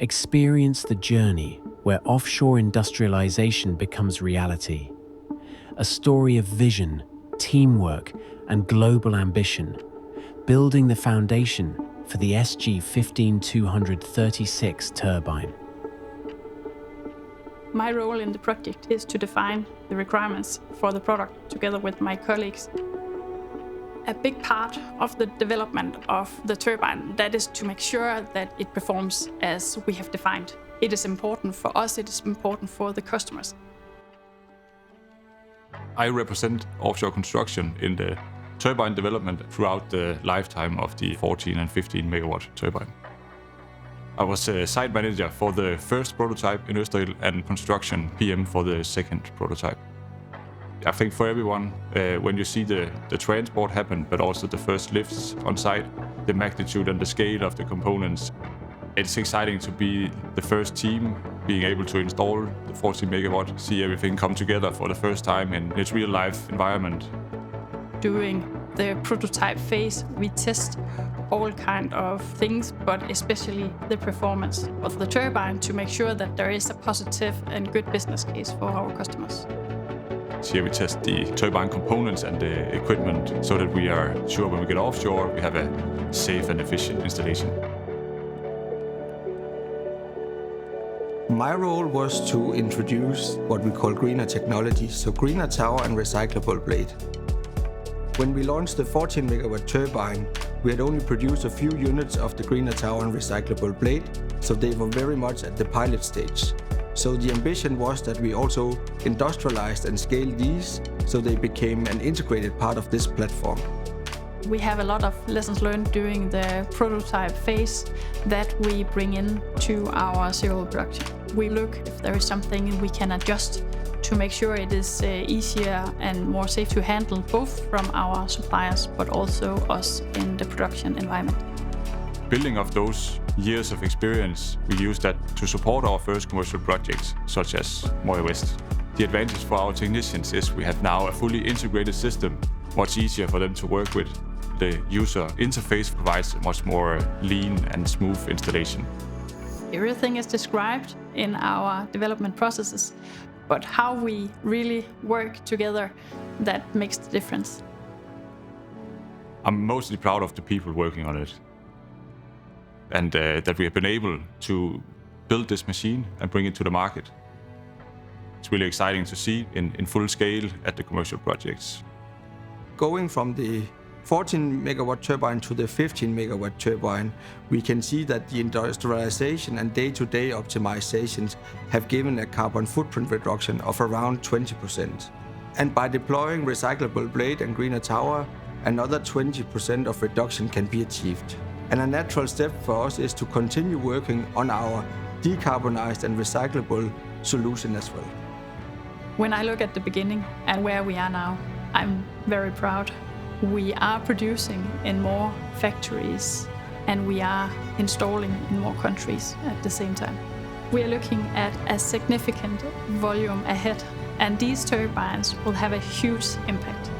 Experience the journey where offshore industrialization becomes reality. A story of vision, teamwork, and global ambition, building the foundation for the SG 15236 turbine. My role in the project is to define the requirements for the product together with my colleagues. A big part of the development of the turbine, that is to make sure that it performs as we have defined. It is important for us, it is important for the customers. I represent offshore construction in the turbine development throughout the lifetime of the 14 and 15 megawatt turbine. I was a site manager for the first prototype in Østerild and construction PM for the second prototype. I think for everyone, when you see the transport happen, but also the first lifts on site, the magnitude and the scale of the components, it's exciting to be the first team being able to install the 14 megawatt, see everything come together for the first time in its real life environment. During the prototype phase, we test all kind of things, but especially the performance of the turbine to make sure that there is a positive and good business case for our customers. Here we test the turbine components and the equipment so that we are sure when we get offshore we have a safe and efficient installation. My role was to introduce what we call greener technology, so greener tower and recyclable blade. When we launched the 14 megawatt turbine, we had only produced a few units of the greener tower and recyclable blade, so they were very much at the pilot stage. So the ambition was that we also industrialized and scaled these so they became an integrated part of this platform. We have a lot of lessons learned during the prototype phase that we bring in to our serial production. We look if there is something we can adjust to make sure it is easier and more safe to handle, both from our suppliers but also us in the production environment. Building of those years of experience, we use that to support our first commercial projects, such as Moya West. The advantage for our technicians is we have now a fully integrated system, much easier for them to work with. The user interface provides a much more lean and smooth installation. Everything is described in our development processes, but how we really work together, that makes the difference. I'm mostly proud of the people working on it, and that we have been able to build this machine and bring it to the market. It's really exciting to see in full scale at the commercial projects. Going from the 14 megawatt turbine to the 15 megawatt turbine, we can see that the industrialization and day-to-day optimizations have given a carbon footprint reduction of around 20%. And by deploying recyclable blade and greener tower, another 20% of reduction can be achieved. And a natural step for us is to continue working on our decarbonized and recyclable solution as well. When I look at the beginning and where we are now, I'm very proud. We are producing in more factories and we are installing in more countries at the same time. We are looking at a significant volume ahead, and these turbines will have a huge impact.